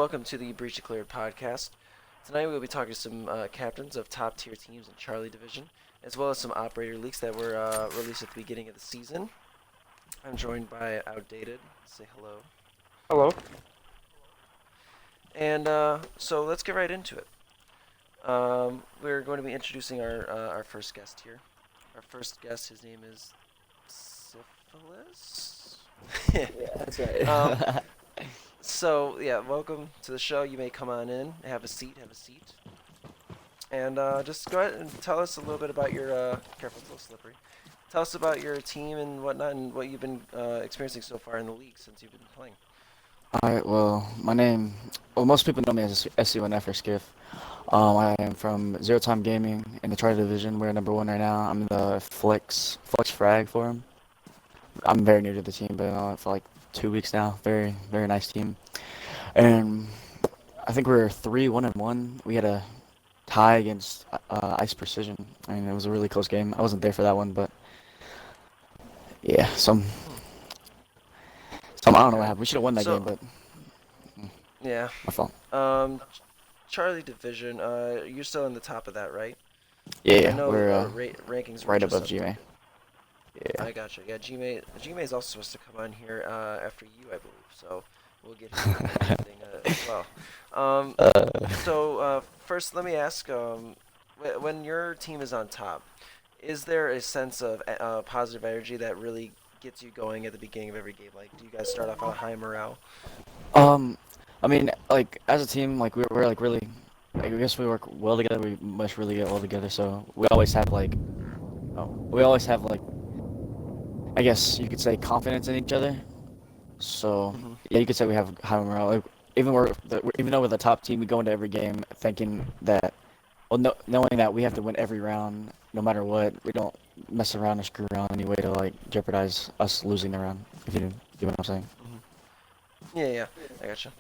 welcome to the Breach Declared podcast. Tonight we'll be talking to some captains of top tier teams in Charlie Division, as well as some operator leaks that were released at the beginning of the season. I'm joined by Outdated. Say hello. Hello. And so let's get right into it. We're going to be introducing our first guest here. Our first guest, his name is Syphilis. Yeah, that's right. So yeah, welcome to the show. You may come on in, have a seat, and just go ahead and tell us a little bit about your. Careful, it's a little slippery. Tell us about your team and whatnot, and what you've been experiencing so far in the league since you've been playing. Alright, well, most people know me as SC1F or Skiff. I am from Zero Time Gaming in the Charter Division. We're number 1 right now. I'm the Flex Frag for him. I'm very new to the team, but for like 2 weeks now. Very, very nice team. And I think we're 3-1-1. We had a tie against Ice Precision. I mean, it was a really close game. I wasn't there for that one, but yeah, I don't know what happened. We should have won that game, but Yeah. my fault. Charlie Division. You're still in the top of that, right? Yeah, I know we're rankings were right just above up- GMA. Yeah. I gotcha. Yeah, Gmay is also supposed to come on here after you, I believe. So we'll get him on everything as well. First, let me ask: when your team is on top, is there a sense of positive energy that really gets you going at the beginning of every game? Like, do you guys start off on a high morale? I mean, like as a team, like we're like really, like, I guess we work well together. We must really get well together. So we always have like, I guess you could say confidence in each other. So Hmm. yeah, you could say we have high morale. Like, even though we're the top team, we go into every game thinking that, well, no, knowing that we have to win every round, no matter what. We don't mess around or screw around any way to like jeopardize us losing the round. If you get what I'm saying. Yeah, I gotcha.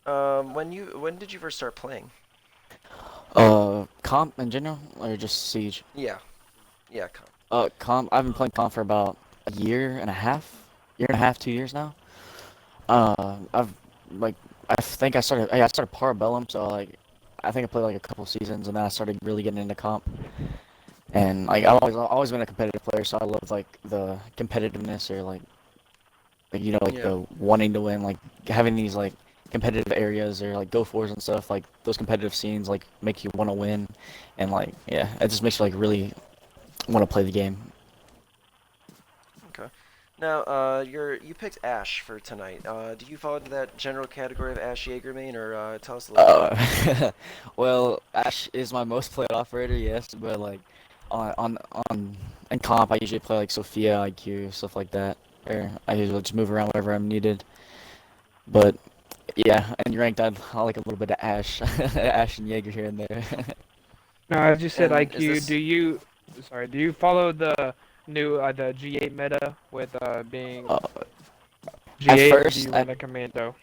When did you first start playing? Comp in general or just Siege? Yeah, yeah, Comp. I've been playing Comp for about a year and a half, 2 years now. I've like I think I started Parabellum, so like I think I played like a couple seasons, and then I started really getting into Comp. And like I've always been a competitive player, so I love like the competitiveness or like like yeah. the wanting to win, like having these like competitive areas or like go fours and stuff. Like those competitive scenes like make you want to win, and like yeah, it just makes you like really want to play the game. Okay. Now, you picked Ash for tonight. Do you fall into that general category of Ash Jaeger main, or tell us a little bit about it? Uh, well, Ash is my most played operator, yes, but like on on in comp, I usually play like Sophia, IQ, stuff like that. Or I usually just move around wherever I'm needed. But yeah, and ranked, I like a little bit of Ash, Ash and Jaeger here and there. No, as you said And is IQ, this? do you follow the new the G8 meta with being uh, at G8 or do first, you at run a commando?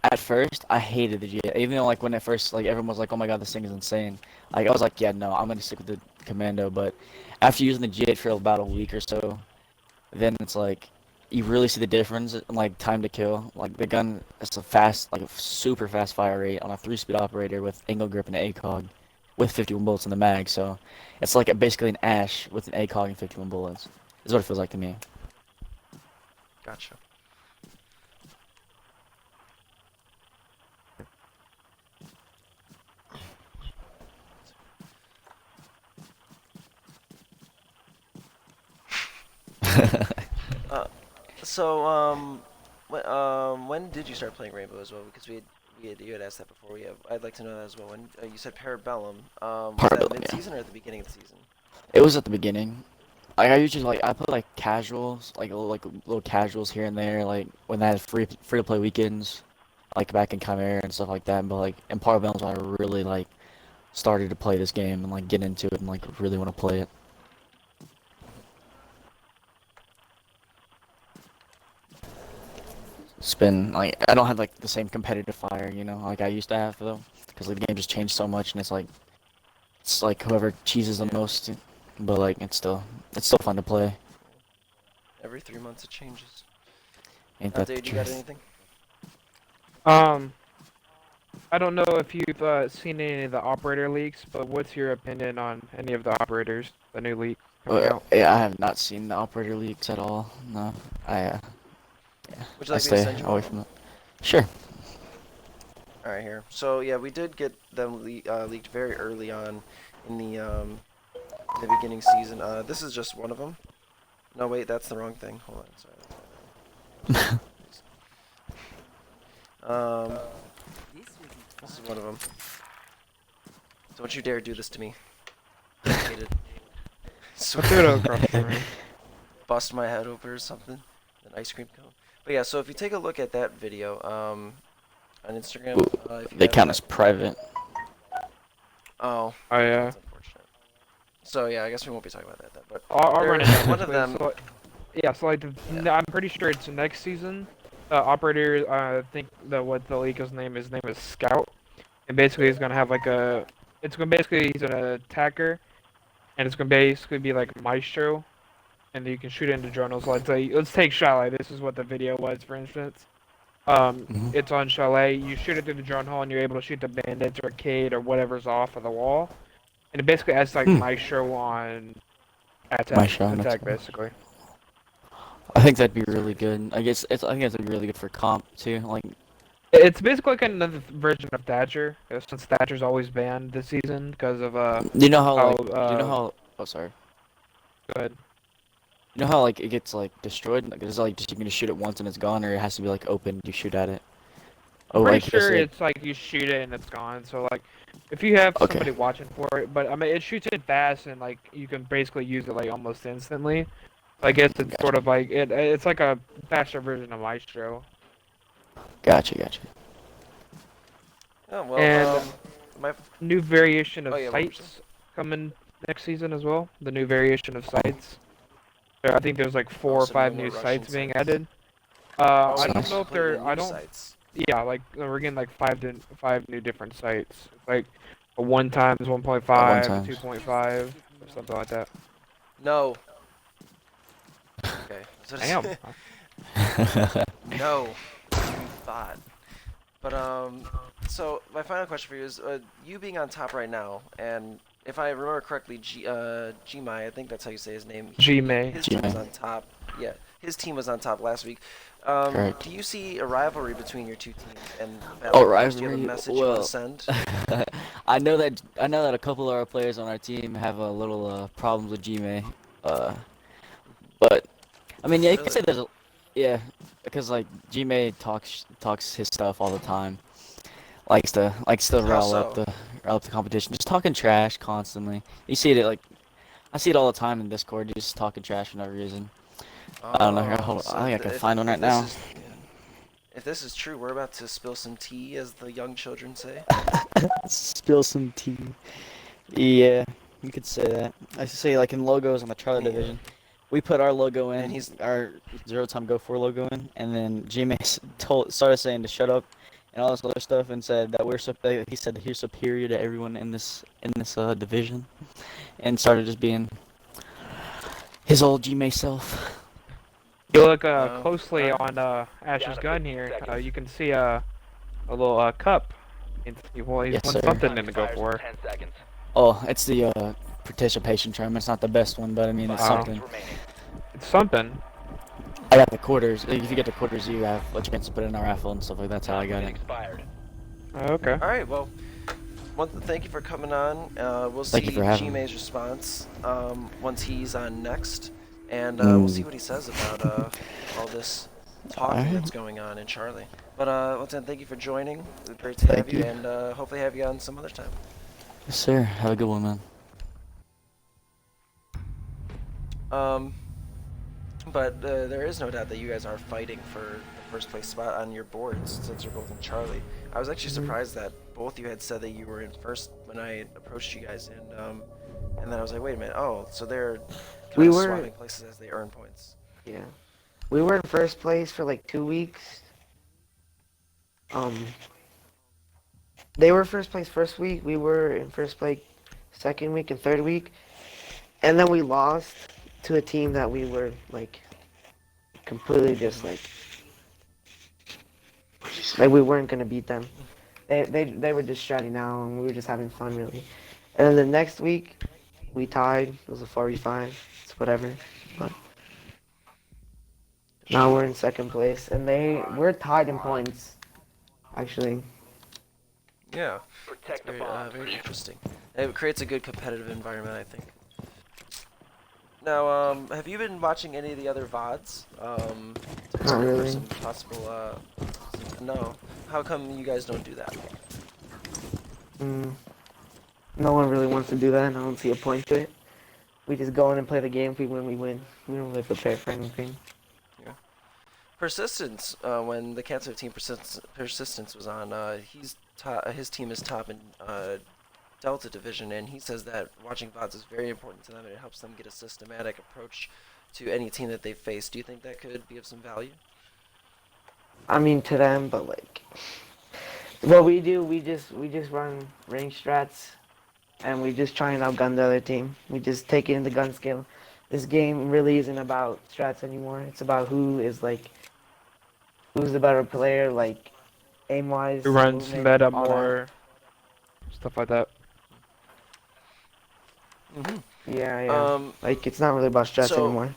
at first, I hated the GA. Even though like when at first like everyone was like, "Oh my God, this thing is insane." Like I was like, "Yeah, no, I'm gonna stick with the commando." But after using the G8 for about a week or so, then it's like you really see the difference in like time to kill. Like the gun, it's a fast, like a super fast fire rate on a 3-speed operator with angle grip and ACOG, with 51 bullets in the mag. So it's like basically an Ash with an ACOG and 51 bullets. Is what it feels like to me. Gotcha. Uh, when did you start playing Rainbow as well? Because you had asked that before. I'd like to know that as well. When you said Parabellum, was that Parabellum, yeah. mid-season or at the beginning of the season? It was at the beginning. Like I usually like I put like casuals, like little casuals here and there, like when I had free to play weekends, like back in Chimera and stuff like that. But like in Parabellum's when I really like started to play this game and like get into it and like really want to play it. It's been like I don't have like the same competitive fire, like I used to have though, because like, the game just changed so much and it's like whoever cheeses the Yeah. most, but like it's still fun to play. Every 3 months it changes. Ain't that the Dude, you got truth? anything? Um, I don't know if you've seen any of the operator leaks, but what's your opinion on any of the operators, the new leak coming out? Yeah, I have not seen the operator leaks at all. No, yeah, Would you I like me to stay send you away one? from it. Sure. All right, here. So yeah, we did get them leaked very early on in the beginning season. This is just one of them. No, wait, that's the wrong thing. Hold on, sorry. This is one of them. Don't you dare do this to me. I hate it. Let's do it across the room. Bust my head over or something. An ice cream cone. But yeah, so if you take a look at that video, on Instagram, Ooh, if you they haven't count yet- as private. Oh, Oh yeah. that's unfortunate. So yeah, I guess we won't be talking about that then. But I'll run it there's down. one of quickly. them. So, yeah, so like I'm pretty sure it's next season. Operator, I think what the leak his name is Scout, and basically he's gonna have like it's gonna basically he's an attacker, and it's gonna basically be like Maestro, and you can shoot it into journals. Let's take Chalet. This is what the video was, for instance. Hmm. It's on Chalet. You shoot it through the drone hole, and you're able to shoot the bandits or Cade or whatever's off of the wall, and it basically has like Hmm. Maestro on Maestro on attack attack. basically. I think that'd be really good. I think it'd be really good for comp too. Like, It's basically like another version of Thatcher, since Thatcher's always banned this season because of you know how how like, you know how? Oh, sorry. good. You know how like it gets like destroyed? Like, it's like just you can just shoot it once and it's gone, or it has to be like open. You shoot at it. Oh, Pretty like sure it's like you shoot it and it's gone. So like, if you have Okay. somebody watching for it, but I mean it shoots it fast and like you can basically use it like almost instantly. I guess it's sort of like it's like a faster version of Maestro. Gotcha. Oh well. And My new variation of Oh, yeah, what were you sights coming next season as well. The new variation of sights. I think there's like 4 or Also 5 no more new Russian sights being sites. added. Oh, I so don't nice. know if completely they're. I new don't. sites. Yeah, like we're getting like 5 new different sites. Like a 1 times 1.5, One a times. 2.5, or something like that. No. Okay. So Damn. No. You thought. But so my final question for you is, you being on top right now, and if I remember correctly, Gmai, I think that's how you say his name. Gmai. His team was Gmai. on top. Yeah, his team was on top last week. Correct. Do you see a rivalry between your two teams? And Oh, do you have a rivalry. message you want Well, to send? I know that a couple of our players on our team have a little problems with Gmail. Uh, but I mean, yeah, you can Really? say there's a, yeah, because like Gmail talks his stuff all the time. Likes to How rile so? up the competition. Just talking trash constantly. You see it like I see it all the time in Discord. Just talking trash for no reason. I don't know. Here, Oh, hold on. so I think I can find one if right this now. is yeah. If this is true, we're about to spill some tea, as the young children say. Spill some tea. Yeah, you could say that. I should say like in logos on the Charlie Yeah. division, we put our logo in, And he's our Zero Time Go 4 logo in, and then Gmay started saying to shut up and all this other stuff, and said that he said that he's superior to everyone in this division, and started just being his old Gmay self. You look Oh, closely alright. on Ash's gun here. You can see a little cup. He's won Yes, sir. something to go for. Oh, it's the participation term. It's not the best one, but I mean it's Wow. something. It's something. I got the quarters. If you get the quarters, you have a chance to put it in a raffle and stuff like that. That's how I got it. Okay. All right. Well, thank you for coming on. We'll Thank see you for having me. Gmay's response once he's on next, and we'll see what he says about all this talking Alright. that's going on in Charlie. But once again, thank you for joining. It was great to have Thank you, you. and hopefully have you on some other time. Yes, sir. Have a good one, man. But there is no doubt that you guys are fighting for the first place spot on your boards, since you're both in Charlie. I was actually surprised that both you had said that you were in first when I approached you guys, and then I was like, wait a minute, oh, so they're We kind of were- swapping places as they earn points. Yeah. We were in first place for like 2 weeks. They were first place first week. We were in first place second week and third week. And then we lost to a team that we were like completely just like Like we weren't gonna beat them. They were just shutting down, and we were just having fun really. And then the next week, we tied. It was a 45. It's whatever. But now we're in second place, and we're tied in points. Actually, Yeah. It's very interesting. It creates a good competitive environment, I think. Now, have you been watching any of the other VODs? To Not prepare for really. some possible, no. How come you guys don't do that? mm, no one really wants to do that, and I don't see a point to it. We just go in and play the game. If we win, we win. We don't really prepare for anything. Persistence, when the Cats 15 Persistence was on, his team is top in Delta Division, and he says that watching VODs is very important to them, and it helps them get a systematic approach to any team that they face. Do you think that could be of some value? I mean, to them, but like, what we do, we just run range strats, and we just try and outgun the other team. We just take it in the gun skill. This game really isn't about strats anymore. It's about who's the better player, like aim wise, Who runs movement, meta all that. more, stuff like that. Yeah, yeah. Like it's not really about strats so- anymore.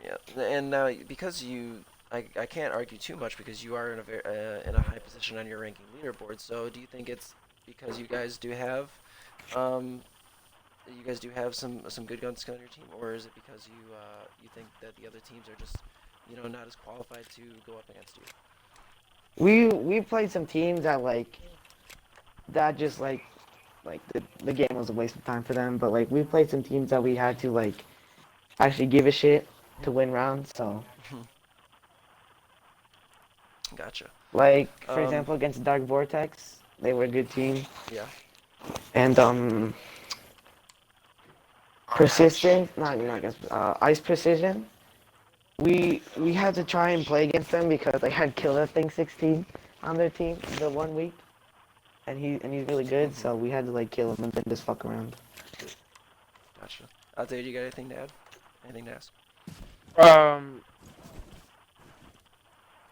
Yeah, and now because I can't argue too much because you are in a high position on your ranking leaderboard. So do you think it's because you guys do have some good gun skill on your team, or is it because you think that the other teams are just not as qualified to go up against you? We played some teams that just like the game was a waste of time for them. But like we played some teams that we had to like actually give a shit to win rounds. So Gotcha. like for Um, example against Dark Vortex, they were a good team. Yeah. And Persistent, not against Ice Precision. We had to try and play against them because they had Killer Thing 16 on their team the 1 week, and he's really good. So we had to like kill him and then just fuck around. Gotcha. Dave, you got anything to add? Anything to ask?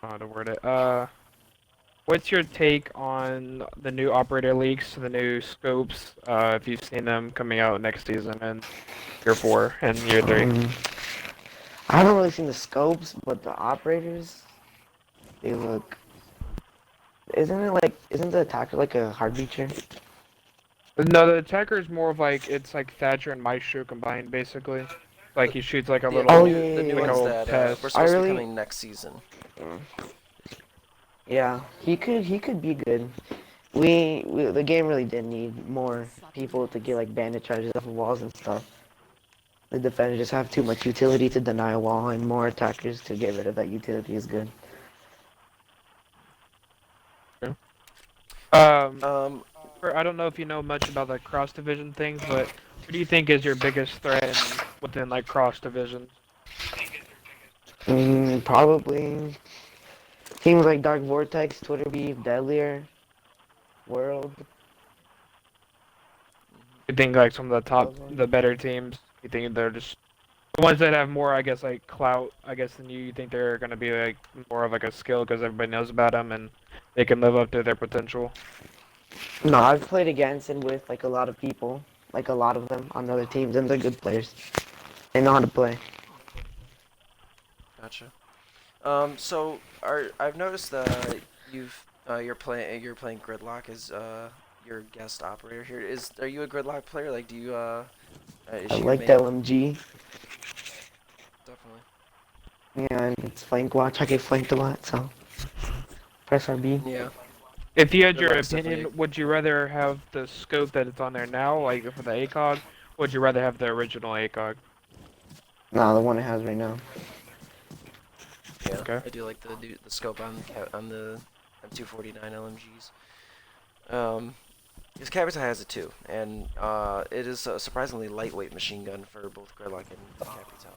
How to word it. What's your take on the new operator leaks, the new scopes? If you've seen them coming out next season in year 4 and year 3. I haven't really seen the scopes, but the operators, they look. Isn't the attacker like a hard breacher? No, the attacker is more of like it's like Thatcher and Maestro combined, basically. Like he shoots like a little. Oh, the new like ones a that test. were supposed to be really- coming next season. Yeah, he could be good. The game really did need more people to get like bandit charges off of walls and stuff. The defenders just have too much utility to deny a wall, and more attackers to get rid of that utility is good. I don't know if you know much about the cross division things, but who do you think is your biggest threat within like cross divisions? Probably teams like Dark Vortex, Twitter Beef, Deadlier, World. You think like some of the top, the better teams? You think they're just the ones that have more, I guess, like clout, I guess, than you? You think they're gonna be like more of like a skill because everybody knows about them and they can live up to their potential? No, I've played against and with like a lot of people, like a lot of them on other teams, and they're good players. They know how to play. Gotcha. So I've noticed you're playing Gridlock as your guest operator here. Are you a Gridlock player? Like, do you is I she your like main? the LMG. Definitely. Yeah, and it's flank watch. I get flanked a lot, so press RB. Yeah. If you had your Gridlock's opinion, definitely- would you rather have the scope that it's on there now, like for the ACOG, or would you rather have the original ACOG? No, the one it has right now. Yeah. Okay. I do like the scope on the M249 LMGs. Because Capital has it too, and it is a surprisingly lightweight machine gun for both Gridlock and Capital.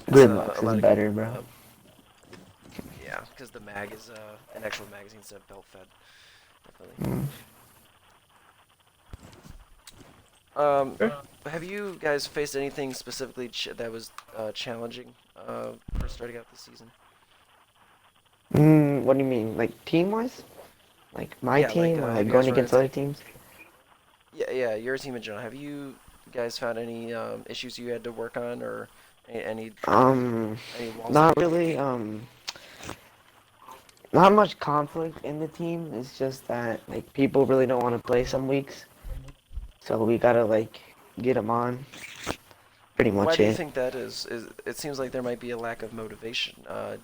Gridlock is better, bro. Yeah, because the mag is an actual magazine instead of belt fed. Definitely. Have you guys faced anything specifically that was challenging for starting out the season? What do you mean? Like team wise? Like my Yeah, like team or have like you guys going run against into other teams? yeah, your team in general. Have you guys found any issues you had to work on or any Um, any walls to not break down? really. Not much conflict in the team. It's just that like people really don't want to play some weeks, so we gotta like get them on. Pretty Why much do you it. think that is? Is it seems like there might be a lack of motivation.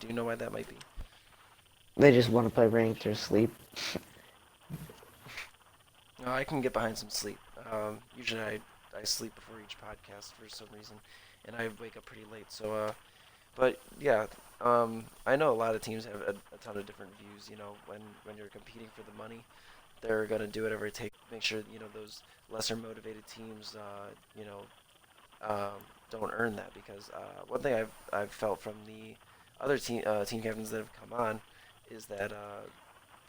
Do you know why that might be? They just want to play ranked or sleep. I can get behind some sleep. Usually I sleep before each podcast for some reason, and I wake up pretty late. So but yeah, I know a lot of teams have a ton of different views. You know, when you're competing for the money, they're gonna do whatever it takes to make sure those lesser motivated teams, don't earn that because one thing I've felt from the other team captains that have come on is that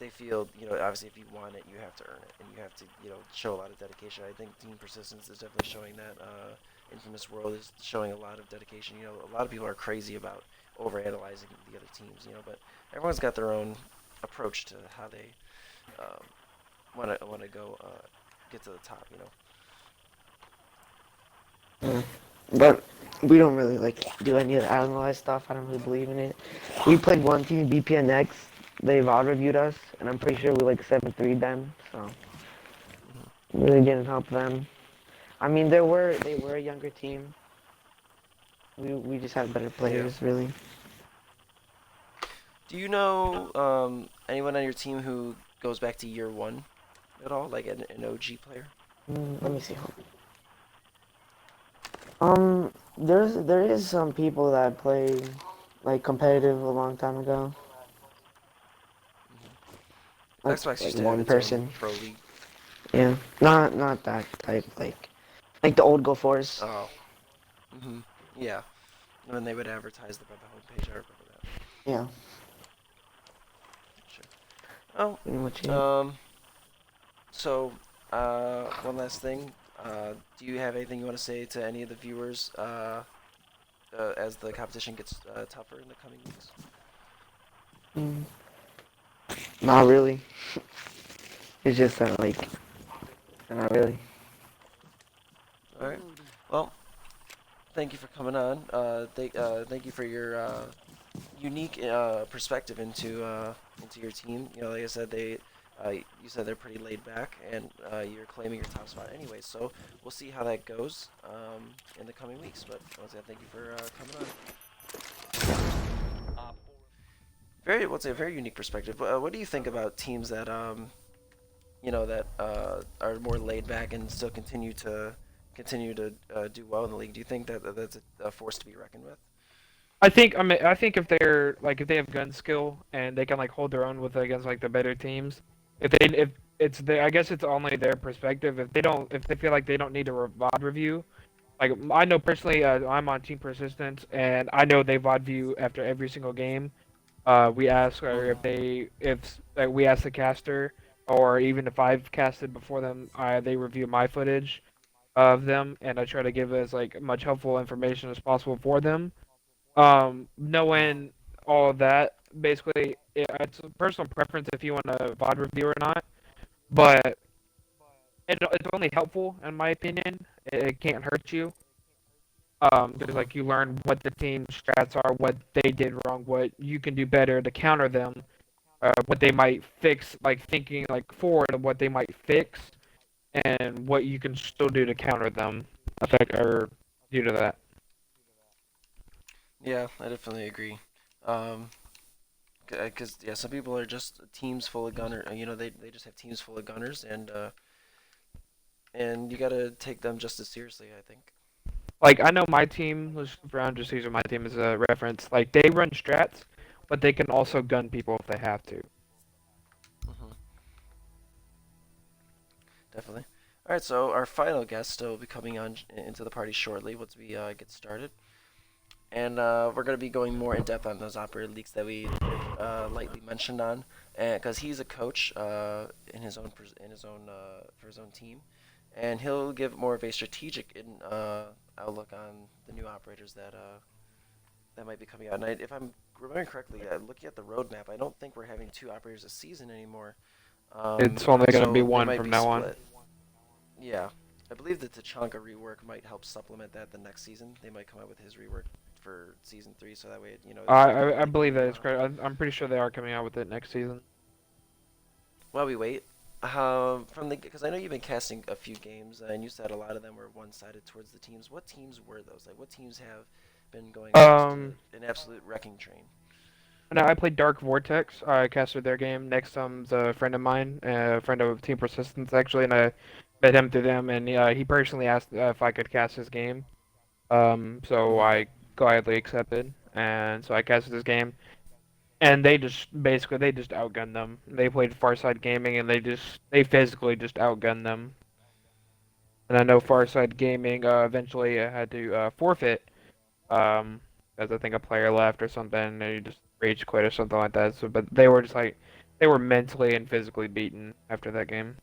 they feel obviously if you want it you have to earn it and you have to show a lot of dedication. I think Team Persistence is definitely showing that. Infamous World is showing a lot of dedication. A lot of people are crazy about overanalyzing the other teams. But everyone's got their own approach to how they want to go get to the top. Yeah. But we don't really like do any of the analyze stuff. I don't really believe in it. We played one team, BPNX. They VOD reviewed us, and I'm pretty sure we like 7-3 them. So Hmm. really didn't help them. I mean, they were a younger team. We just had better Yeah. players, really. Do you know anyone on your team who goes back to year one at all, like an OG player? Let me see. There is some people that play like competitive a long time ago. Xbox Like used to have one its own person. pro league. Yeah, not that type. Like the old Go Force. Oh. Hmm. Yeah. When they would advertise them on the homepage, I remember that. Yeah, Sure. pretty much Oh. it. So, one last thing. Do you have anything you want to say to any of the viewers as the competition gets tougher in the coming weeks? Mm, not really. It's just that like not really. All right. Well, thank you for coming on. Thank you for your unique perspective into your team. Like I said, you said they're pretty laid back, and you're claiming your top spot anyway. So we'll see how that goes in the coming weeks. But once again, thank you for coming on. What's a very unique perspective. What do you think about teams that that are more laid back and still continue to do well in the league? Do you think that that's a force to be reckoned with? I think if they're like if they have gun skill and they can like hold their own with against like the better teams, if it's their I guess it's only their perspective. If they feel like they don't need a VOD review, like I know personally, I'm on Team Persistence and I know they VOD view after every single game. We ask or Hmm. if like, we ask the caster or even if I've casted before them, they review my footage of them and I try to give as like much helpful information as possible for them. Knowing all of that, basically, it's a personal preference if you want a VOD review or not. But it's only helpful in my opinion. It can't hurt you. Because Hmm. like you learn what the team strats are, what they did wrong, what you can do better to counter them, what they might fix, like thinking like forward of what they might fix, and what you can still do to counter them, affect or due to that. Yeah, I definitely agree. Um, because yeah, some people are just teams full of gunner. They just have teams full of gunners, and you gotta take them just as seriously. I think. Like I know my team was around just using my team as a reference. Like they run strats, but they can also gun people if they have to. Hmm. Definitely. All right, so our final guest will be coming on into the party shortly once we get started, and we're gonna be going more in depth on those operator leaks that we lightly mentioned on, and because he's a coach in his own for his own team, and he'll give more of a strategic outlook on the new operators that might be coming out. And if I'm remembering correctly, looking at the roadmap, I don't think we're having 2 operators a season anymore. It's only gonna So be they one might from be now on. split. Yeah, I believe the Tachanka rework might help supplement that the next season. They might come out with his rework for season 3, so that way, you know. I believe that is correct. I'm pretty sure they are coming out with it next season. While we wait, because I know you've been casting a few games, and you said a lot of them were one-sided towards the teams. What teams were those? Like, what teams have been going just an absolute wrecking train? No, I played Dark Vortex. I casted their game. Next time's a friend of mine, a friend of Team Persistence actually, and I met him through them, and he personally asked if I could cast his game. So I gladly accepted, and so I casted his game, and they just outgunned them. They played Farside Gaming, and they physically just outgunned them. And I know Farside Gaming eventually had to forfeit, as I think a player left or something, and he just rage quit or something like that. So, but they were just like, they were mentally and physically beaten after that game.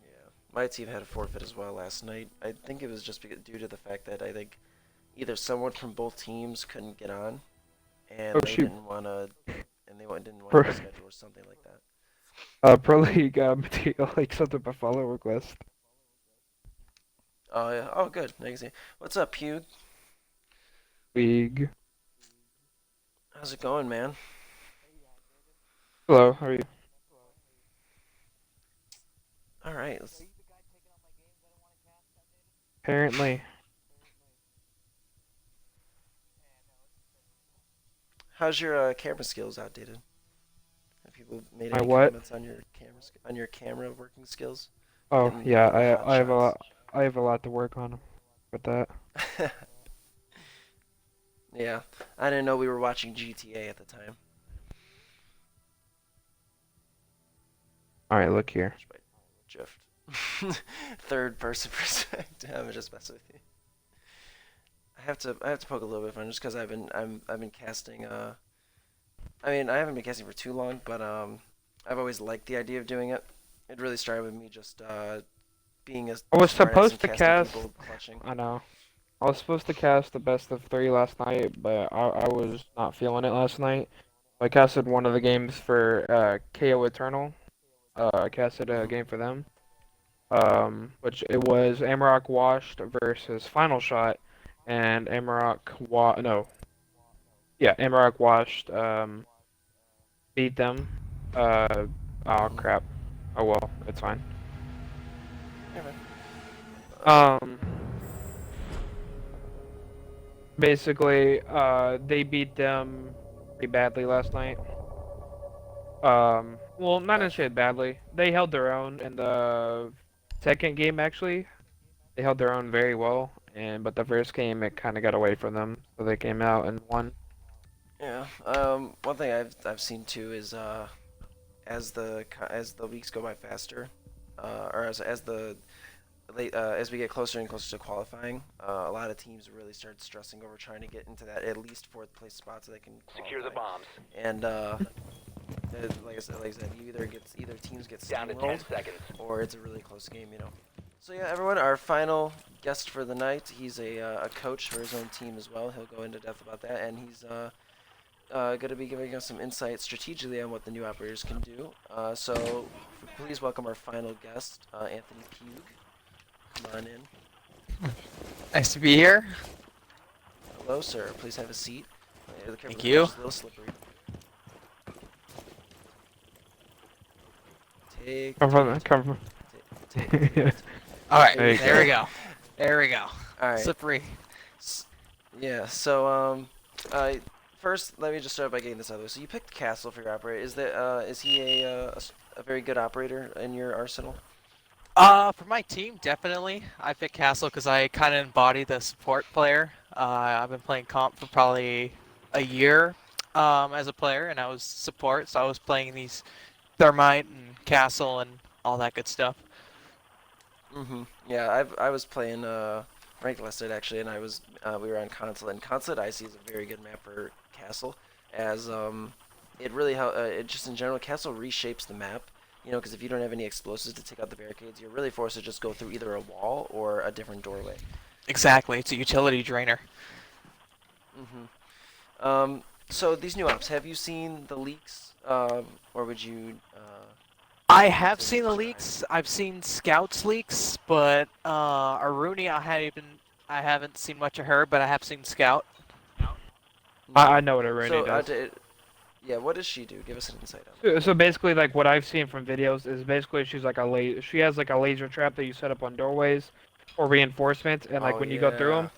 Yeah, my team had a forfeit as well last night. I think it was just due to the fact that I think either someone from both teams couldn't get on, and they didn't want to, and they didn't want to schedule or something like that. Pro League like something a follow request. Oh yeah. Oh good. I can see. What's up, Pug? League. How's it going, man? Hello, how are you? All right. Apparently. How's your camera skills outdated? Have people made My any what? comments on your camera working skills? Oh Getting yeah, the hot I have a lot. shots? I have a lot to work on with that. Yeah, I didn't know we were watching GTA at the time. All right, look here. Drift. Third person perspective. I'm just messing with you. I have to poke a little bit fun just because I've been casting. I mean, I haven't been casting for too long, but I've always liked the idea of doing it. It really started with me just being a. I was smartass supposed and to casting cast. people clutching. I know. I was supposed to cast the best of 3 last night, but I was not feeling it last night. I casted one of the games for KO Eternal. I casted a game for them. Which it was Amarok Washed versus Final Shot, and Amarok Washed beat them. Oh crap. Oh well, it's fine. Basically, they beat them pretty badly last night. Well, not necessarily badly. They held their own in the second game, actually. They held their own very well, but the first game, it kind of got away from them, so they came out and won. Yeah. One thing I've seen too is as the weeks go by faster, or as we get closer and closer to qualifying, a lot of teams really start stressing over trying to get into that at least 4th place spot so they can qualify. Secure the bombs. And like I said, either teams get Down to 10 steamrolled seconds. or it's a really close game, you know. So yeah, everyone, our final guest for the night, he's a coach for his own team as well. He'll go into depth about that, and he's going to be giving us some insight strategically on what the new operators can do. So please welcome our final guest, Anthony Pugh. Come on in. Nice to be here. Hello, sir. Please have a seat. Thank you. It's a little slippery. Take. Come from. All right, There you there we go. There we go. All right. Slippery. Yeah. So first, let me just start by getting this out of the way. So you picked Castle for your operator. Is he a very good operator in your arsenal? For my team, definitely. I picked Castle because I kind of embody the support player. I've been playing comp for probably a year as a player, and I was support, so I was playing these Thermite and Castle and all that good stuff. Yeah, I was playing ranked listed actually, and we were on Consulate. And Consulate I see is a very good map for Castle, as it really it just in general Castle reshapes the map. You know, because if you don't have any explosives to take out the barricades, you're really forced to just go through either a wall or a different doorway. Exactly, it's a utility drainer. So these new ops, have you seen the leaks, or would you? I have Say seen the subscribe. leaks. I've seen Scouts leaks, but Aruni, I haven't seen much of her, but I have seen Scout. I know what a Rooney So, does. yeah, what does she do? Give us an insight on So basically, like what I've seen from videos is basically she's like she has like a laser trap that you set up on doorways or reinforcements, and that. like Oh when you go through yeah. them,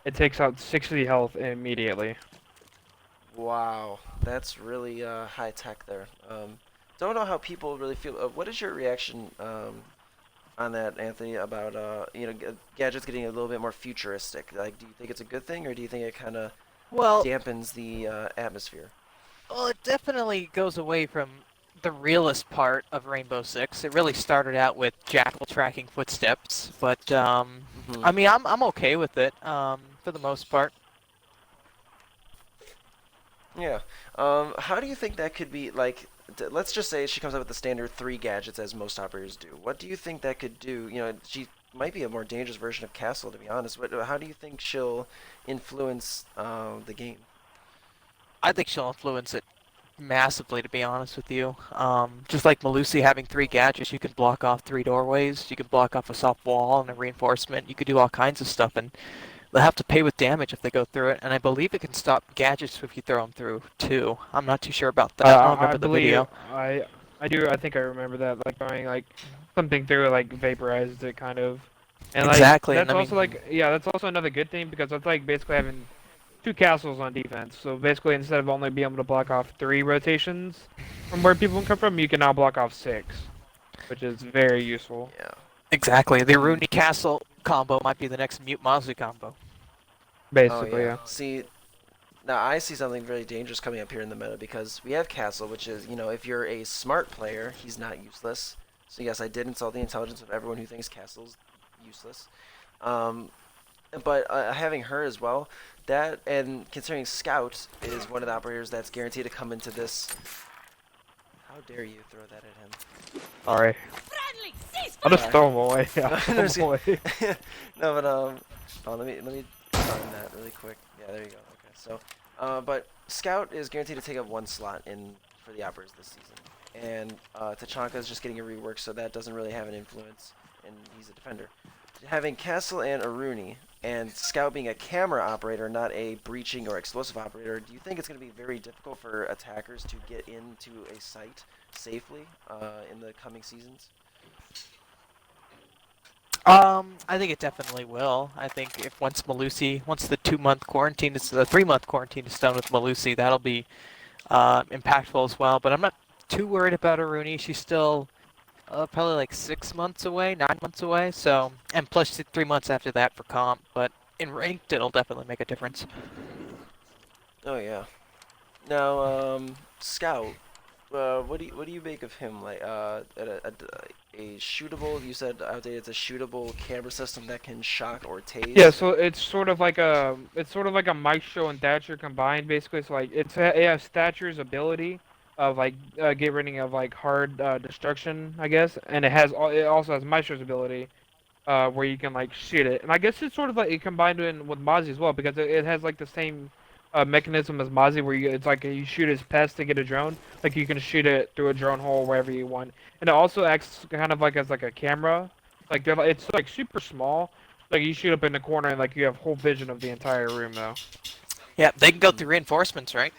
it takes out 60 health immediately. Wow, that's really high tech there. Don't know how people really feel. What is your reaction on that, Anthony? About gadgets getting a little bit more futuristic. Like, do you think it's a good thing, or do you think it kind of Well, dampens the atmosphere? well, it definitely goes away from the realist part of Rainbow Six. It really started out with Jackal tracking footsteps, but Hmm. I mean, I'm okay with it for the most part. Yeah. How do you think that could be like? Let's just say she comes up with the standard 3 gadgets as most operators do. What do you think that could do? She might be a more dangerous version of Castle, to be honest. How do you think she'll influence the game? I think she'll influence it massively, to be honest with you. Just like Malusi having 3 gadgets, you can block off 3 doorways, you can block off a soft wall and a reinforcement, you could do all kinds of stuff, and they'll have to pay with damage if they go through it, and I believe it can stop gadgets if you throw them through, too. I'm not too sure about that. I don't I remember the believe video. I do. I think I remember that, like going like something through like vaporized it kind of, and like Exactly, and that's I mean, also like yeah, that's also another good thing because that's like basically having 2 castles on defense. So basically, instead of only being able to block off 3 rotations from where people can come from, you can now block off 6, which is very useful. Yeah. exactly. The Rooney Castle combo might be the next Mute Mosley combo. Oh Basically, yeah. yeah. See, now I see something very dangerous coming up here in the meta because we have Castle, which is, if you're a smart player, he's not useless. So yes, I did insult the intelligence of everyone who thinks Castle's useless. Um, but having her as well, that and considering Scout is one of the operators that's guaranteed to come into this. How dare you throw that at him? Sorry. I'll just throw them away. I'll No, throw no, 'em see- away. no, but oh, let me find that really quick. Yeah, there you go. Okay, so, but Scout is guaranteed to take up 1 slot in for the operators this season, and Tachanka is just getting a rework, so that doesn't really have an influence, and he's a defender. Having Castle and Aruni, and Scout being a camera operator, not a breaching or explosive operator, do you think it's going to be very difficult for attackers to get into a site safely in the coming seasons? I think it definitely will. I think if once the 2-month quarantine is the 3-month quarantine is done with Malusi, that'll be impactful as well. But I'm not too worried about Aruni. She's still probably like 6 months away, 9 months away. So, and plus 3 months after that for comp. But in ranked, it'll definitely make a difference. Oh yeah. Now, Scout. What do you make of him? Like, a shootable. You said outdated. It's a shootable camera system that can shock or tase. Yeah, so it's sort of like a Maestro and Thatcher combined, basically. So like it has Thatcher's ability of like get rid of like hard destruction, I guess, and it also has Maestro's ability where you can like shoot it, and I guess it's sort of like it combined in with Mozzie as well because it has like the same mechanism as Mozzie where it's like you shoot his pest to get a drone, like you can shoot it through a drone hole wherever you want, and it also acts kind of like as like a camera, like it's like super small. Like you shoot up in the corner and like you have whole vision of the entire room though. Yeah, they can go through reinforcements, right?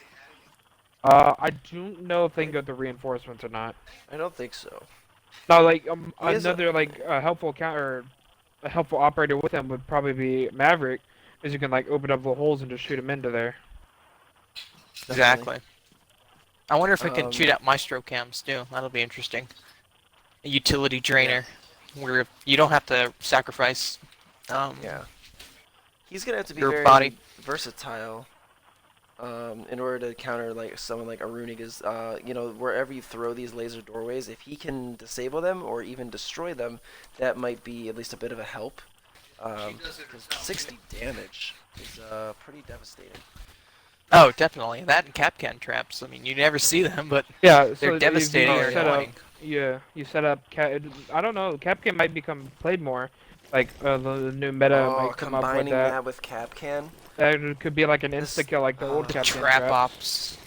I don't know if they can go through reinforcements or not. I don't think so. Now, like He is a- another like helpful counter, a helpful operator with him would probably be Maverick, because you can like open up the holes and just shoot him into there. Exactly. I wonder if it can Um, shoot out Maestro cams too. That'll be interesting. A utility drainer, where you don't have to sacrifice. Yeah. He's gonna have to be Your very body. versatile. In order to counter like someone like Aruni, because wherever you throw these laser doorways, if he can disable them or even destroy them, that might be at least a bit of a help. 'Cause 60 damage is pretty devastating. Oh, definitely. That and Capcan traps. I mean, you never see them, but Yeah, they're so devastating or set up, annoying. yeah, you set up. I don't know. Capcan might become played more. Like the new meta Oh, might come up with combining that. that with Capcan. That could be like an This- insta kill, like the old the Captain Trap ops.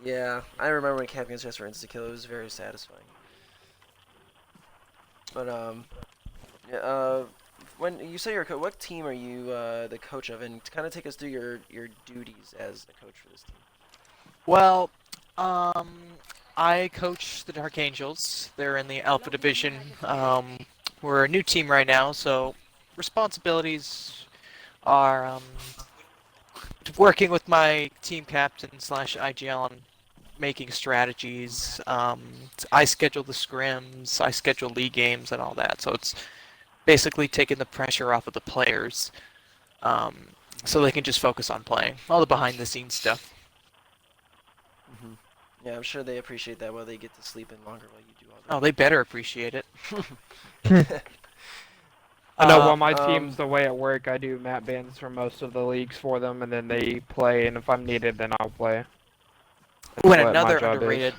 Yeah, I remember when Captain Stress for insta kill. It was very satisfying. But yeah, when you say you're what team are you the coach of? And to kind of take us through your duties as the coach for this team. Well, I coach the Dark Angels. They're in the Alpha Division. We're a new team right now, so responsibilities are working with my team captain slash IGL on making strategies. I schedule the scrims, I schedule league games and all that. So it's basically taking the pressure off of the players, so they can just focus on playing all the behind the scenes stuff. Yeah, I'm sure they appreciate that while they get to sleep in longer while you do all that. Oh, they better appreciate it. I know, Uh, while my team's the way at work, I do map bans for most of the leagues for them, and then they play, and if I'm needed, then I'll play. That's When what my another job is.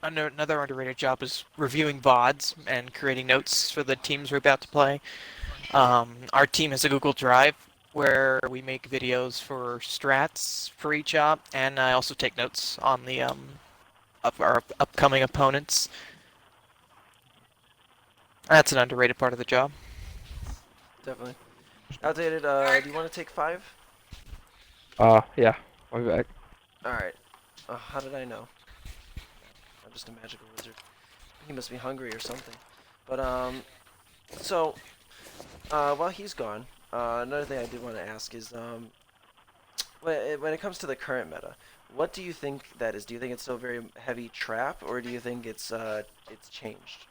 underrated job is reviewing VODs and creating notes for the teams we're about to play. Our team has a Google Drive where we make videos for strats for each op, and I also take notes on the of our upcoming opponents. That's an underrated part of the job. Definitely. Outdated. Do you want to take 5? Yeah, I'll be back. All right. How did I know? I'm just a magical wizard. He must be hungry or something. But so while he's gone, another thing I did want to ask is when it comes to the current meta, what do you think that is? Do you think it's still very heavy trap, or do you think it's changed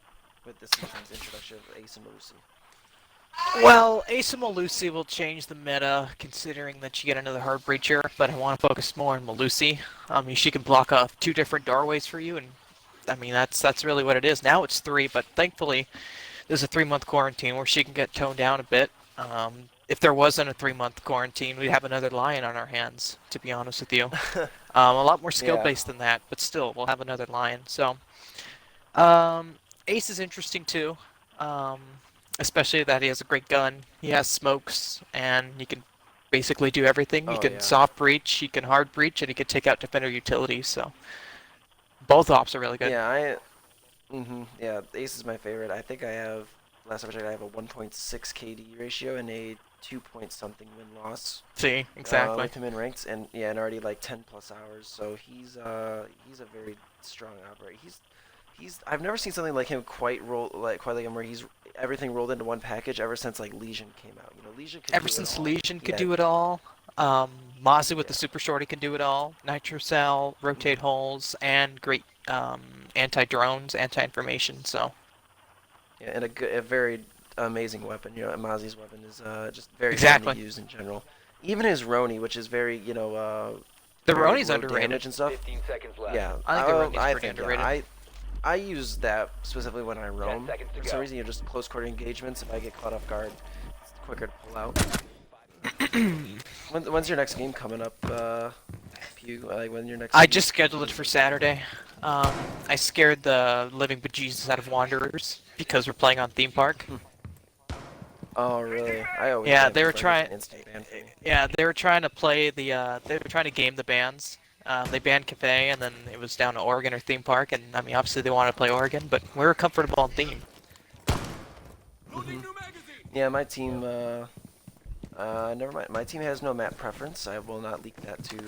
with this season's introduction of Ace and Melusi? Well, Asa Melusi will change the meta, considering that you get another Heart Breacher, but I want to focus more on Melusi. She can block off 2 different doorways for you, and I mean that's really what it is. Now it's 3, but thankfully there's a 3-month quarantine where she can get toned down a bit. If there wasn't a 3-month quarantine, we'd have another Lion on our hands, to be honest with you. A lot more skill-based than that, but still, we'll have another Lion. So, Ace is interesting too. Especially that he has a great gun, he has smokes, and he can basically do everything. He Oh, can yeah. soft breach, he can hard breach, and he can take out defender utilities, so both ops are really good. Yeah, yeah, Ace is my favorite. I think I have, last time I checked, I have a 1.6 KD ratio and a 2 point something win-loss. See, exactly. With him in ranked, and yeah, and already like 10 plus hours. So he's a very strong operator. I've never seen something like him quite like him, where he's everything rolled into one package ever since like Legion came out. You know, Legion could Ever do it since all. Legion could Yeah. do it all, Mozzie with the Yeah. super shorty can do it all. Nitro Cell, rotate holes, and great anti-drones, anti-information. So Yeah, and a very amazing weapon. You know, Mozzie's weapon is just very fun Exactly. to use in general. Even his Roni, which is very the very Roni's low underrated. damage and stuff. 15 seconds left. Yeah, I think the Roni's I pretty think, underrated. I use that specifically when I roam. seconds to For some go. reason, just close quarter engagements. If I get caught off guard, it's quicker to pull out. When's your next game coming up, Pew? When your next? I just scheduled it for Saturday. I scared the living bejesus out of Wanderers because we're playing on Theme Park. Oh really? I always. Yeah, have they were like, trying- Instant ban for me. Yeah, they were trying to play the. They were trying to game the bans. They banned Cafe, and then it was down to Oregon or Theme Park, and I mean, obviously they wanted to play Oregon, but we were comfortable on Theme. Yeah, my team. Never mind. My team has no map preference. I will not leak that to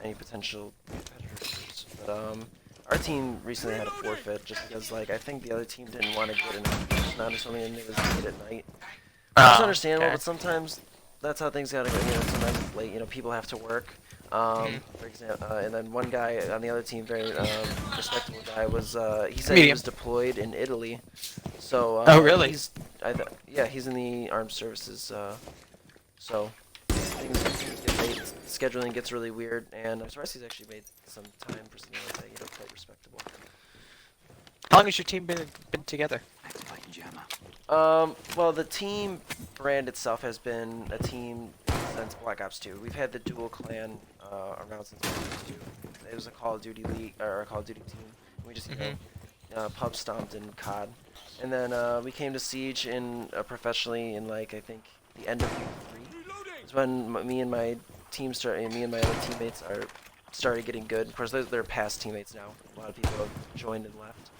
any potential competitors. But our team recently had a forfeit just because, like, I think the other team didn't want to get enough amount or something, and it was late at night. It's understandable, okay. but sometimes that's how things gotta go. You know, sometimes it's late. You know, people have to work. For example, and then one guy on the other team, very respectable guy, was he said he Medium. was deployed in Italy. So Oh, really? Yeah, he's in the armed services. So things get late, scheduling gets really weird, and I'm surprised he's actually made some time for something like that. You know, quite respectable. How long has your team been together? Well, the team brand itself has been a team since Black Ops 2. We've had the dual clan around since Black Ops 2. It was a Call of Duty league or a Call of Duty team. We just pub stomped in COD, and then we came to Siege in professionally in like I think the end of Week 3. is when me and my me and my other teammates started getting good. Of course, they're past teammates now. A lot of people have joined and left.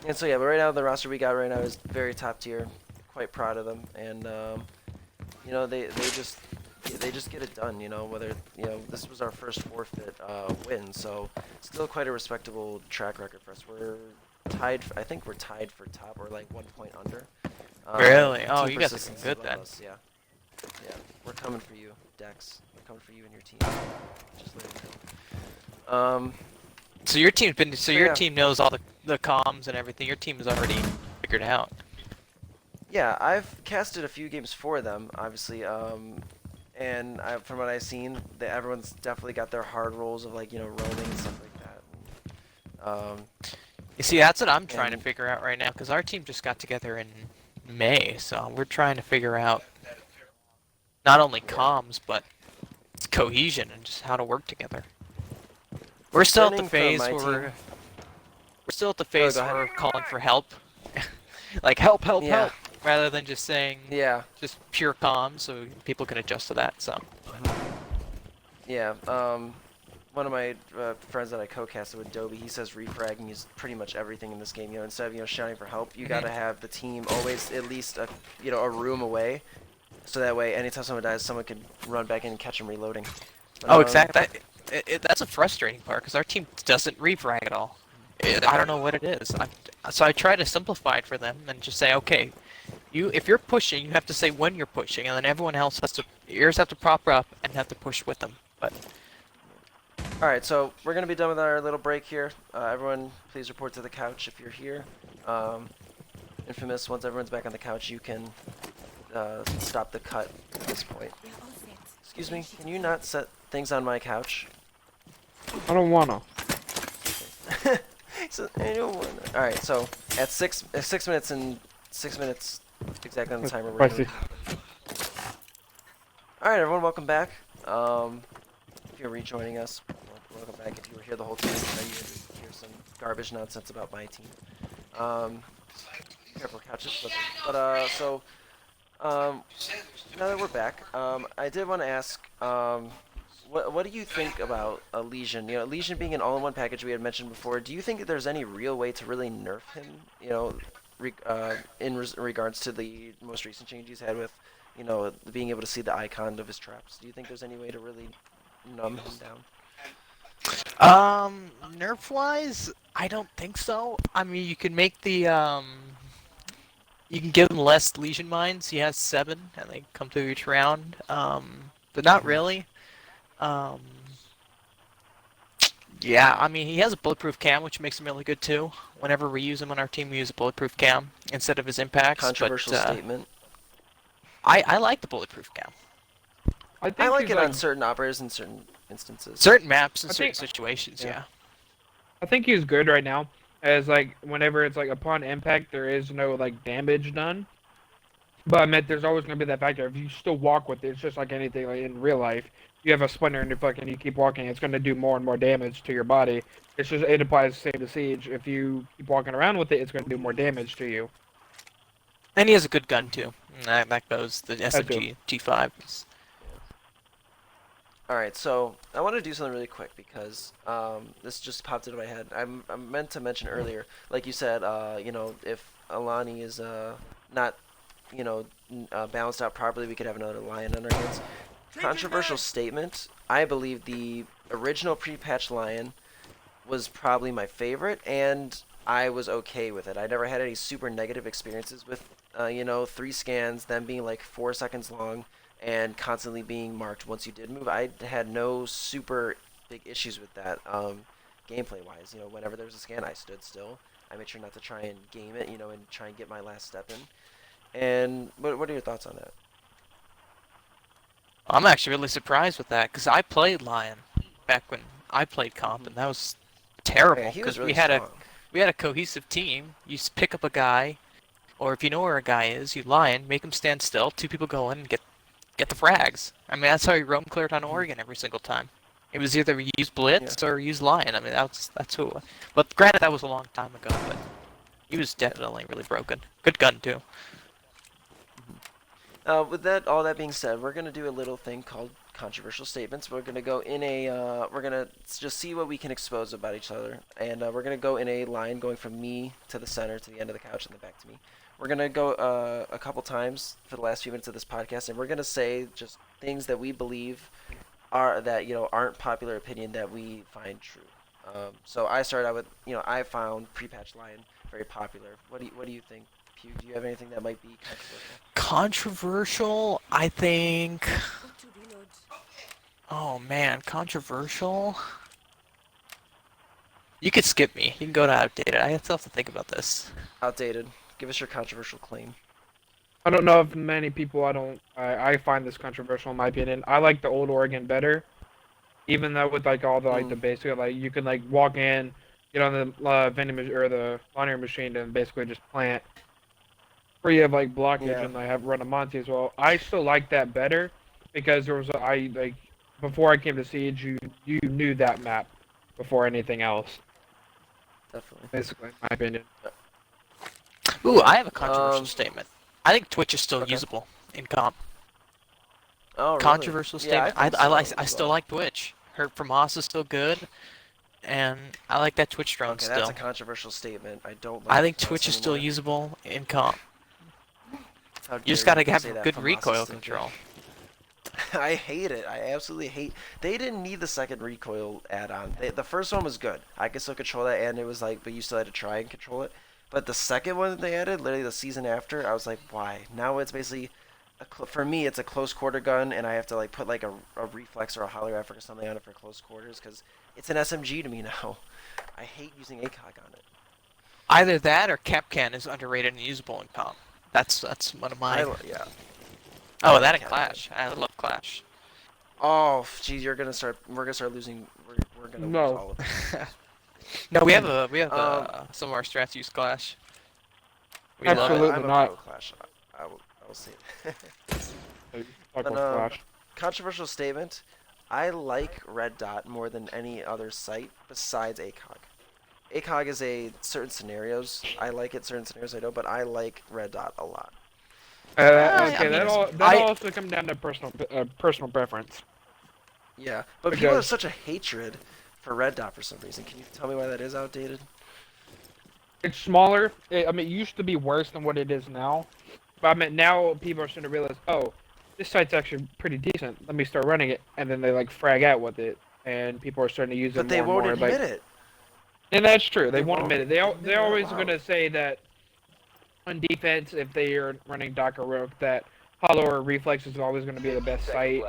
And so yeah, but right now the roster we got right now is very top tier. Quite proud of them, and you know they just get it done. You know, whether this was our first forfeit win, so still quite a respectable track record for us. We're tied. I think we're tied for top. We're like 1 point under. Really? Oh, Team you guys are persistence is good above then. us, yeah. Yeah, we're coming for you, Dex. We're coming for you and your team. Just let you know. So your team's been. So your yeah. team knows all the comms and everything. Your team is already figured out. Yeah, I've casted a few games for them, obviously. And from what I've seen, everyone's definitely got their hard roles of like roaming and stuff like that. You see, that's what I'm trying to And- figure out right now, because our team just got together in May, so we're trying to figure out not only comms, but cohesion and just how to work together. We're still at the Learning from phase my where team. we're still at the phase go where ahead. we're calling for help. Like, help, help, Yeah. help, rather than just saying Yeah. just pure comms, so people can adjust to that, so. Yeah, one of my friends that I co-casted with, Dobie, he says refragging is pretty much everything in this game. Instead of shouting for help, you gotta have the team always at least a room away, so that way anytime someone dies, someone can run back in and catch them reloading. But, Oh, exactly. That's a frustrating part, because our team doesn't refrag at all. I don't know what it is. So I try to simplify it for them and just say, okay, if you're pushing, you have to say when you're pushing, and then everyone else ears have to prop up and have to push with them. But All right, so we're gonna be done with our little break here. Everyone, please report to the couch if you're here. Infamous, once everyone's back on the couch, you can stop the cut at this point. Excuse me, can you not set things on my couch? I don't wanna. So, I don't wanna. All right, so at 6 minutes and 6 minutes exactly on the timer. We're Spicy. gonna... All right, everyone, welcome back. If you're rejoining us, welcome back. If you were here the whole time, I know you hear some garbage nonsense about my team. Careful, couches. But so now that we're back, I did want to ask, what do you think about Elysian? Elysian being an all-in-one package we had mentioned before. Do you think that there's any real way to really nerf him? In regards to the most recent change he's had with, being able to see the icon of his traps. Do you think there's any way to really numb him down? Nerf-wise, I don't think so. I mean, you can make the, you can give him less Legion Mines. He has 7, and they come through each round. But not really. Yeah, I mean, he has a bulletproof cam, which makes him really good too. Whenever we use him on our team, we use a bulletproof cam instead of his impacts. Controversial but, statement. I like the bulletproof cam. I think I like he's it on certain operators in certain instances. Certain maps and I certain think- situations, yeah. I think he's good right now. As like whenever it's like upon impact, there is no like damage done. But I meant there's always gonna be that factor. If you still walk with it, it's just like anything like in real life. You have a splinter and you keep walking, it's gonna do more and more damage to your body. It's just it applies the same to Siege. If you keep walking around with it, it's gonna do more damage to you. And he has a good gun too. And that goes the SMG G5. Alright, so I want to do something really quick because this just popped into my head. I meant to mention earlier, like you said, if Alani is not, balanced out properly, we could have another Lion on our hands. Controversial statement. I believe the original pre-patch Lion was probably my favorite, and I was okay with it. I never had any super negative experiences with, 3 scans, them being like 4 seconds long, and constantly being marked once you did move. I had no super big issues with that, gameplay-wise. Whenever there was a scan, I stood still. I made sure not to try and game it, and try and get my last step in. And what are your thoughts on that? I'm actually really surprised with that, because I played Lion back when I played comp, and that was terrible. Yeah, he was Because really we had strong. we had a cohesive team. You pick up a guy, or if you know where a guy is, you Lion, make him stand still. 2 people go in and get the frags. I mean, that's how he roamed cleared on Oregon every single time. It was either use Blitz or use Lion. I mean, that's who. But granted, that was a long time ago. But he was definitely really broken. Good gun too. With that, all that being said, we're gonna do a little thing called controversial statements. We're gonna go in a, we're gonna just see what we can expose about each other, and we're gonna go in a line going from me to the center to the end of the couch and then back to me. We're gonna go a couple times for the last few minutes of this podcast, and we're gonna say just things that we believe are that aren't popular opinion that we find true. So I started out with I found pre-patch line very popular. What do you think? Pew, do you have anything that might be controversial? Controversial, I think. Oh man, controversial. You could skip me. You can go to outdated. I still have to think about this. Outdated. Give us your controversial claim. I don't know if many people. I find this controversial in my opinion. I like the old Oregon better, even though with like all the the basic you can like walk in, get on the vending machine or the laundry machine and basically just plant. Where you have like blockage and I have run a Monty as well. I still like that better because there was before I came to Siege, you knew that map before anything else. Definitely. Basically, in my opinion. Ooh, I have a controversial statement. I think Twitch is still usable in comp. Oh, really? Controversial statement. I still well. like Twitch. Heard from Haas is still good, and I like that Twitch drone Okay, still. that's a controversial statement. I don't like I think Haas Twitch is still anymore. usable in comp. How You just dare gotta have say that good from Haas recoil is still good. control. I hate it. I absolutely hate. They didn't need the second recoil add-on. The first one was good. I could still control that, and it was like, but you still had to try and control it. But the second one that they added, literally the season after, I was like, why? Now it's basically, for me, it's a close quarter gun, and I have to like put like a reflex or a holographic or something on it for close quarters because it's an SMG to me now. I hate using ACOG on it. Either that or Capcan is underrated and usable in comp. That's one of my. Yeah. Oh, that and Capcan. Clash. I love Clash. Oh, geez, we're gonna start losing. We're gonna lose all of them. No, we have some of our strats use Clash. We love it. Absolutely I'm a not. pro Clash. I will say it. Talk But, about Flash. Controversial statement. I like Red Dot more than any other site besides ACOG. ACOG is certain scenarios. I like it certain scenarios I don't, but I like Red Dot a lot. Okay, mean, that also comes down to personal preference. Yeah, but people have Because- such a hatred for Red Dot for some reason. Can you tell me why that is outdated? It's smaller. It used to be worse than what it is now. But I mean, now people are starting to realize, oh, this site's actually pretty decent. Let me start running it, and then they like frag out with it, and people are starting to use it But more they and won't more. admit like, it. And that's true. They They won't won't. admit it. They They're always won't. going to say that on defense, if they are running Docker Rogue, that Hollow or Reflex is always going to be the best site,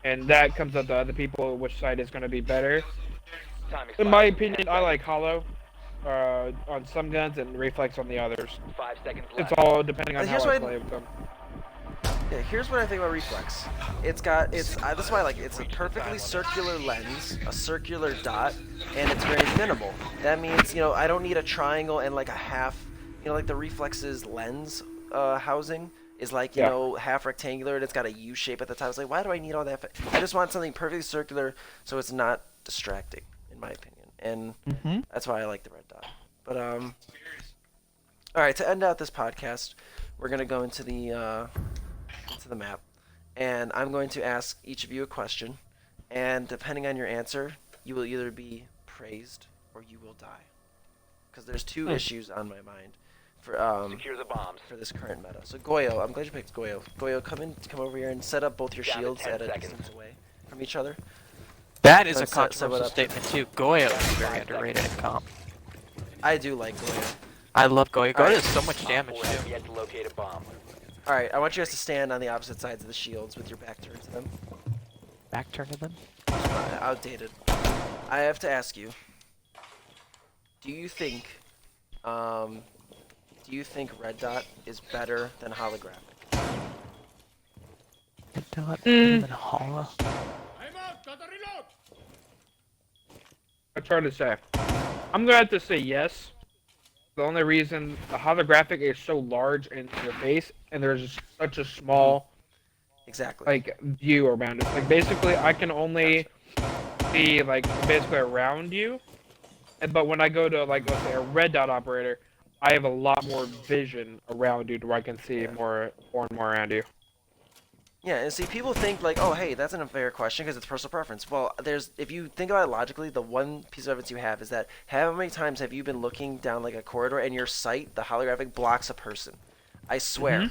and that comes up to other people which site is going to be better. In my opinion, I like Hollow on some guns and Reflex on the others. 5 seconds It's left. all depending on Here's how I what I- play with them. Yeah, here's what I think about Reflex. This is why I like it. It's a perfectly circular lens, a circular dot, and it's very minimal. That means, I don't need a triangle and like a half, like the Reflex's lens housing is like, half rectangular and it's got a U shape at the top. It's like, why do I need all that? I just want something perfectly circular so it's not distracting, in my opinion. And that's why I like the red dot. But, all right, to end out this podcast, we're going to go into the map, and I'm going to ask each of you a question, and depending on your answer, you will either be praised or you will die. Because there's two issues on my mind for Secure the bombs. for this current meta. So Goyo, I'm glad you picked Goyo. Goyo, come over here and set up both your Down to shields 10 at a seconds. distance away from each other. That is a Let's set what controversial up. statement too. Goyo is very underrated in comp. I do like Goyo. I love Goyo. Goyo Alright. does so much damage Op 4 has too. yet to locate a bomb. All right, I want you guys to stand on the opposite sides of the shields with your back turned to them. Back turn to them. Outdated. I have to ask you. Do you think Red Dot is better than holographic? Even Hollow. I try to say. I'm gonna have to say yes. The only reason the holographic is so large in your face, and there's such a small Exactly. like view around it. Like basically, I can only see like basically around you, but when I go to like let's say a red dot operator, I have a lot more vision around you, where I can see more and more around you. Yeah, and see, people think like, oh, hey, that's an unfair question because it's personal preference. Well, if you think about it logically, the one piece of evidence you have is that how many times have you been looking down like a corridor and your sight, the holographic, blocks a person? I swear,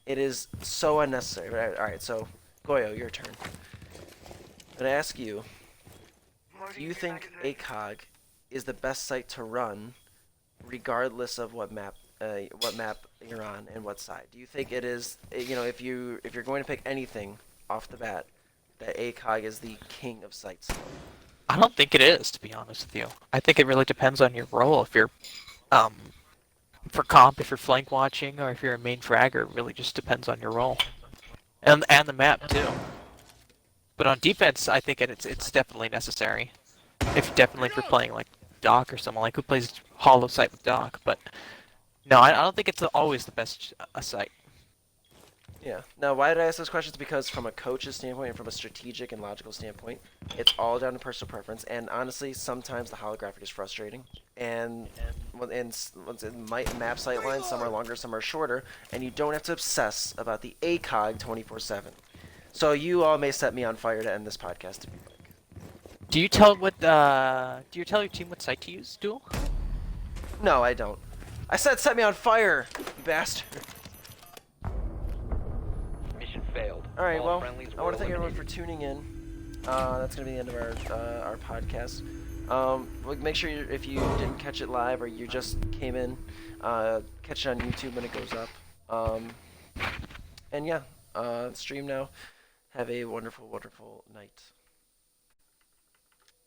it is so unnecessary. All right, so Goyo, your turn. I'm gonna ask you: do you think ACOG is the best site to run, regardless of what map you're on and what side? Do you think it is, if you're going to pick anything off the bat, that ACOG is the king of sites? I don't think it is, to be honest with you. I think it really depends on your role. If you're, for comp, if you're flank watching, or if you're a main fragger, it really just depends on your role, and the map too. But on defense, I think it's definitely necessary. If you're playing like Doc or someone like who plays Hollow Sight with Doc, but no, I don't think it's always the best site. Yeah. Now, why did I ask those questions? Because from a coach's standpoint and from a strategic and logical standpoint, it's all down to personal preference. And honestly, sometimes the holographic is frustrating. And once it might map sight lines, some are longer, some are shorter, and you don't have to obsess about the ACOG 24/7. So you all may set me on fire to end this podcast. Do you tell your team what site to use, Duel? No, I don't. I said set me on fire, you bastard. Mission failed. All right, All well, friendlies I were want to thank everyone for eliminated. tuning in. That's going to be the end of our podcast. Make sure if you didn't catch it live or you just came in, catch it on YouTube when it goes up. And yeah, stream now. Have a wonderful, wonderful night.